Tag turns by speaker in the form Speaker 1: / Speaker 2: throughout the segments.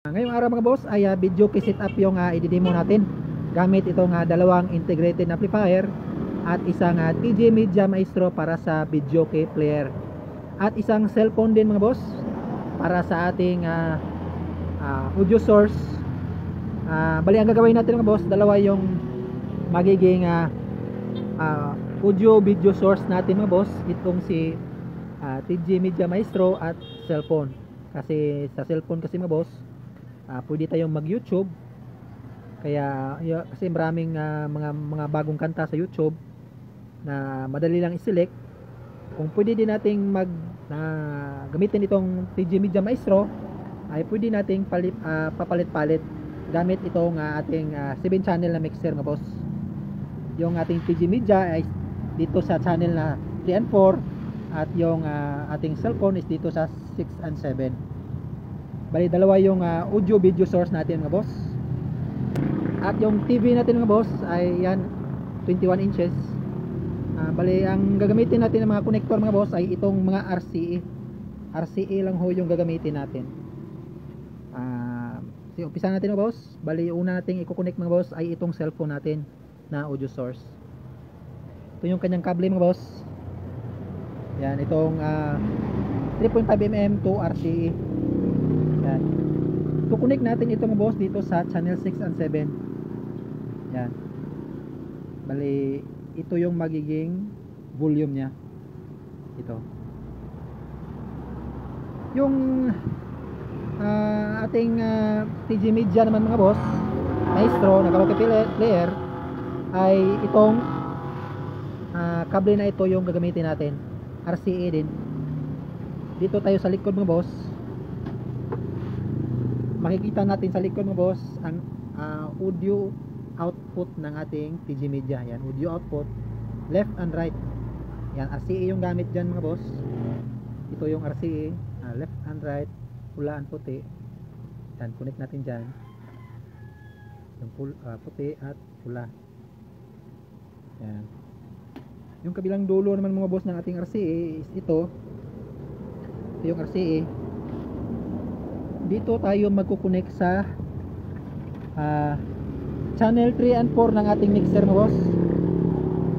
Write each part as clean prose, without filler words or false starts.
Speaker 1: Ngayong araw mga boss ay video key setup yung i-demo natin gamit itong dalawang integrated amplifier at isang TJ Media Maestro para sa video key player at isang cellphone din mga boss para sa ating audio source. Bali ang gagawin natin mga boss, dalawa yung magiging audio video source natin mga boss, itong si TJ Media Maestro at cellphone. Kasi sa cellphone kasi mga boss, pwede tayong mag YouTube kaya kasi maraming mga bagong kanta sa YouTube na madali lang i-select. Kung pwede din nating gamitin itong TJ Media Maestro, ay pwede nating papalit-palit gamit itong ating 7 channel na mixer mga boss. Yung ating TJ Media ay dito sa channel na 3 and 4 at yung ating cellphone is dito sa 6 and 7. Bali dalawa yung audio video source natin mga boss. At yung TV natin mga boss ay yan 21 inches. Bali ang gagamitin natin ng mga connector mga boss ay itong mga RCA lang ho yung gagamitin natin. So umpisa natin mga boss. Bali yung una nating i-connect mga boss ay itong cellphone natin na audio source. Ito yung kanyang kable mga boss. Yan itong 3.5mm to RCA. Yan. Kukunik natin ito mga boss dito sa channel 6 and 7. Yan. Bali ito yung magiging volume nya. Ito. Yung ating TJ Media naman mga boss, Maestro na karaoke player, ay itong kable na ito yung gagamitin natin. RCA din. Dito tayo sa likod mga boss. Makikita natin sa likod mga boss ang audio output ng ating TJ Media. Yan, audio output left and right. Yan, RCA yung gamit dyan mga boss. Ito yung RCA, left and right, pula and puti. Yan, connect natin dyan yung puti at pula. Yan. Yung kabilang dulo naman mga boss ng ating RCA is ito yung RCA. Dito tayo magkukunik sa channel 3 and 4 ng ating mixer mga boss.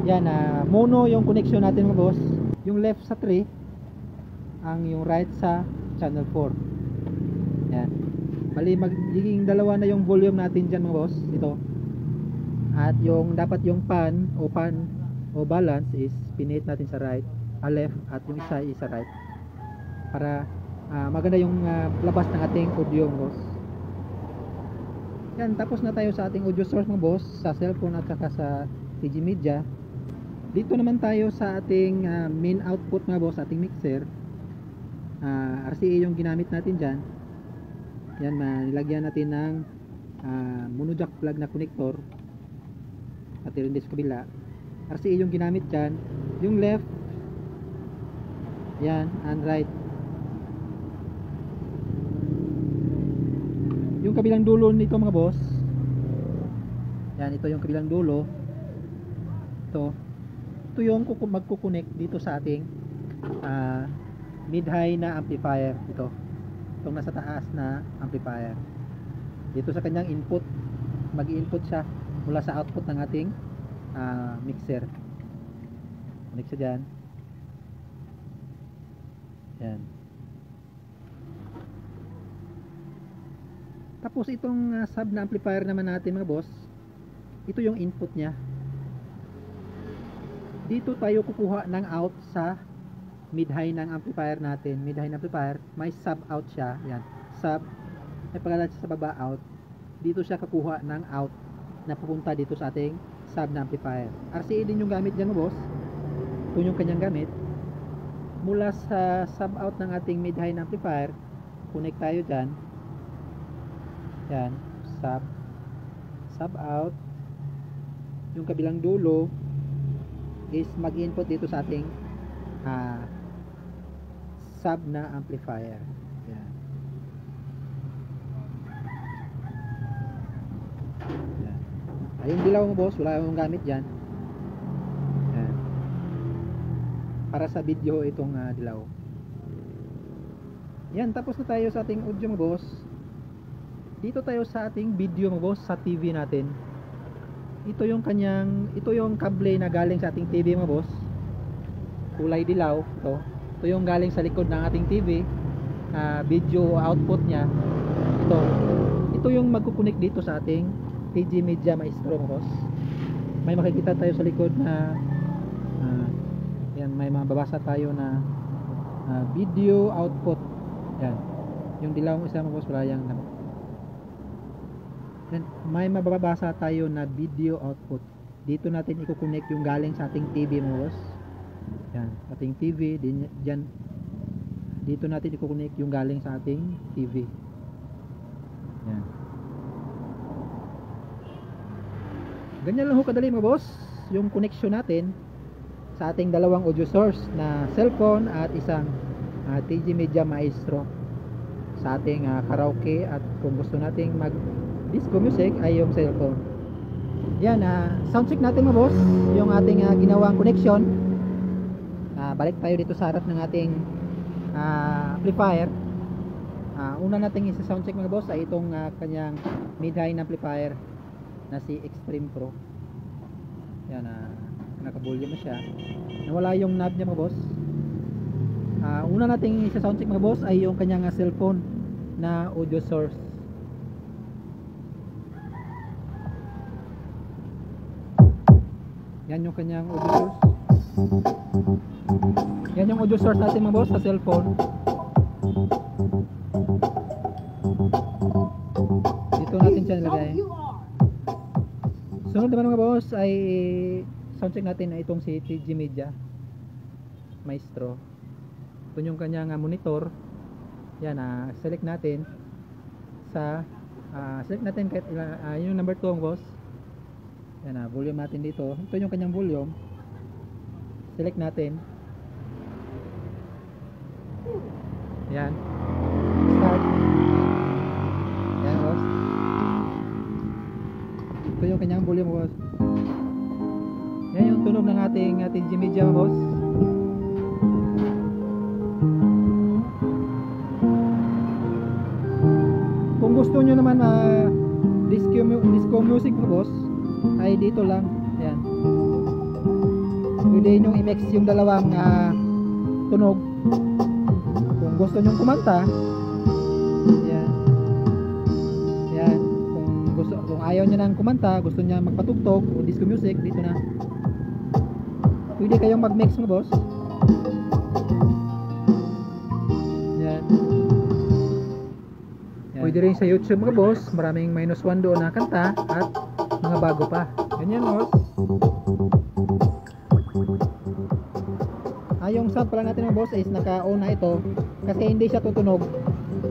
Speaker 1: Yan, mono yung connection natin mga boss. Yung left sa 3, ang yung right sa channel 4. Yan. Bali magiging dalawa na yung volume natin dyan mga boss. Ito. At yung dapat yung pan o balance is pinit natin sa right, left, at yung isa is sa right. Para maganda yung labas ng ating audio mga boss. Yan, tapos na tayo sa ating audio source mga boss, sa cellphone at saka sa TJ Media. Dito naman tayo sa ating main output mga boss, ating mixer. RCA yung ginamit natin dyan. Yan, nilagyan natin ng mono jack plug na connector. At rin sa kabila, RCA yung ginamit dyan. Yung left, yan, and right. Yung kabilang dulo nito mga boss, yan, ito yung kabilang dulo. Ito yung magkukunik dito sa ating mid-high na amplifier. Itong nasa taas na amplifier. Dito sa kanyang input, mag-input siya mula sa output ng ating mixer. Connect siya dyan. Yan. Tapos itong sub na amplifier naman natin mga boss, ito yung input nya. Dito tayo kukuha ng out sa mid-high ng amplifier natin. Mid-high na amplifier, may sub out siya. Yan, sub, may pagkalat sa baba out. Dito siya kukuha ng out na pupunta dito sa ating sub na amplifier. RCA din yung gamit dyan mga boss. Ito yung kanyang gamit. Mula sa sub out ng ating mid-high na amplifier, connect tayo dyan. Yan, sub out. Yung kabilang dulo is mag-input dito sa ating sub na amplifier. Yan. Yan. Ayun dilaw mo boss, wala akong gamit dyan. Yan. Para sa video itong dilaw. Yan, tapos na tayo sa ating audio mo boss. dito tayo sa ating video mga boss, sa TV natin. Ito yung kable na galing sa ating TV mga boss. Kulay dilaw ito. Ito yung galing sa likod ng ating TV. Video output niya. Ito yung magkukunik dito sa ating TG Media Maestro mga boss. May makikita tayo sa likod na yan, may mababasa tayo na video output. Yan. Yung dilaw isa mga boss, wala yang may mababasa tayo na video output. Dito natin i-connect yung galing sa ating TV mga boss. Yan, ating TV diyan. Dito natin i-connect yung galing sa ating TV. Yan. Ganyan lang ho kadali mga boss yung connection natin sa ating dalawang audio source na cellphone at isang TG Media Maestro sa ating karaoke, at kung gusto nating mag disco music ay yung cellphone. Yan, sound check natin mga boss yung ating ginawang connection. Balik tayo dito sa harap ng ating amplifier. Una nating isa-sound check mga boss ay itong kanyang mid-high na amplifier na si Extreme Pro. Yan, naka-volume na siya. Nawala yung knob niya mga boss. Una nating isa-sound check mga boss ay yung kanyang cellphone na audio source. Yan yung kanyang audio source. Yan yung audio source natin mga boss sa cellphone. Dito natin siya nilagay. Sunod naman mga boss ay soundcheck natin na itong si TG Media Maestro. Ito yung kanyang monitor. Yan, select natin sa select natin kahit yung number 2 mga boss. Yan, volume natin dito. Ito yung kanyang volume. Select natin. Yan. Start. Yan boss. Ito yung kanyang volume boss. Yan yung tunog ng ating TG Media boss. Kung gusto nyo naman disco music boss ay dito lang. Yan. Pwede nyo i-mix yung dalawang tunog. Kung gusto nyo kumanta, yan. Yan. Kung ayaw nyo nang kumanta, gusto nyo magpatugtog o disco music, dito na. Pwede kayong mag-mix mga boss. Yan. Pwede rin sa YouTube mga boss, maraming -1 doon na kanta at mga bago pa. Ganyan boss. Yung sound pala natin mga boss is naka-on na ito kasi hindi siya tutunog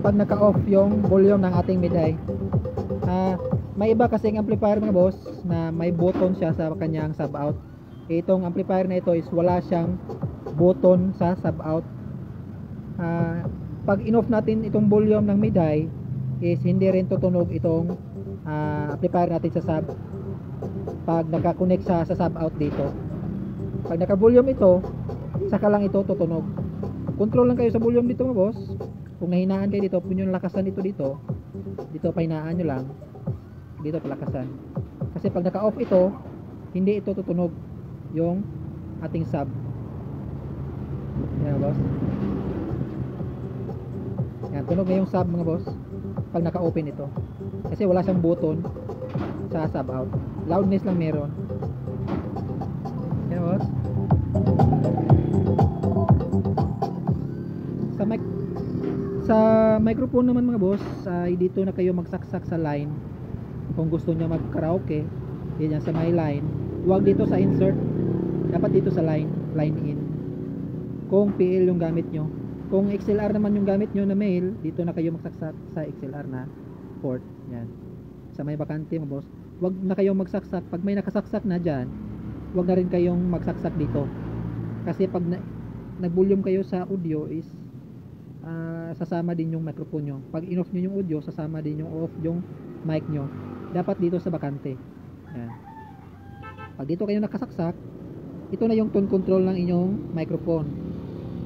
Speaker 1: pag naka-off yung volume ng ating mid-high. May iba kasing amplifier mga boss na may button siya sa kanyang sub-out. Itong amplifier na ito is wala siyang button sa sub-out. Pag in-off natin itong volume ng mid-high is hindi rin tutunog itong amplifier natin sa sub pag naka-connect sa sub-out dito. Pag naka-volume ito, saka lang ito tutunog. Control lang kayo sa volume dito mga boss. Kung nahinaan kayo dito, pwede nyo lakasan ito dito. Dito pahinaan nyo lang. Dito palakasan. Kasi pag naka-off ito, hindi ito tutunog yung ating sub. Yan boss. Yan, tunog na yung sub mga boss pag naka-open ito. Kasi wala siyang button sa sub out. Loudness lang meron. Yan boss. Sa microphone naman mga boss, ay dito na kayo magsaksak sa line. Kung gusto niyo mag-karaoke, yan sa my line. Huwag dito sa insert, dapat dito sa line in. Kung PL yung gamit nyo. Kung XLR naman yung gamit nyo na male, dito na kayo magsaksak sa XLR na port. Yan. Sa may bakante mga boss, huwag na kayong magsaksak. Pag may nakasaksak na dyan, huwag na rin kayong magsaksak dito. Kasi pag nag-volume kayo sa audio is sasama din yung microphone nyo. Pag in-off nyo yung audio, sasama din yung off yung mic nyo. Dapat dito sa bakante. Yan. Pag dito kayo nakasaksak, ito na yung tone control ng inyong microphone.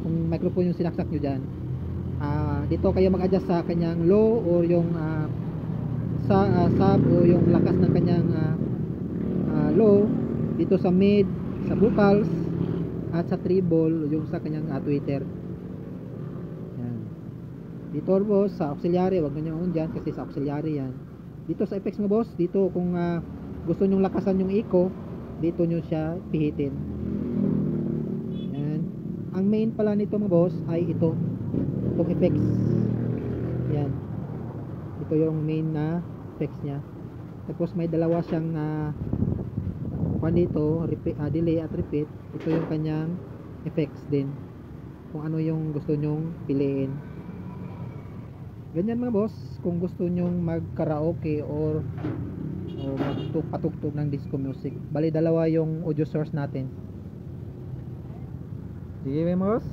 Speaker 1: Kung microphone yung sinaksak nyo dyan, dito kayo mag-adjust sa kanyang low or yung sub o yung lakas ng kanyang low dito sa mid, sa vocals at sa treble yung sa kanyang tweeter. Yan. Dito boss sa auxiliary, wag niyo on diyan kasi sa auxiliary yan. Dito sa effects mo boss, dito kung gusto niyo lakasan yung echo, dito niyo siya pihitin. Yan. Ang main pala nito mga boss ay itong effects. Yan. Ito yung main na effects niya. Tapos may dalawa siyang dito, delay at repeat. Ito yung kanyang effects din. Kung ano yung gusto nyong piliin. Ganyan mga boss, kung gusto nyong mag karaoke or magpatugtog ng disco music. Bali dalawa yung audio source natin. Sige mga boss.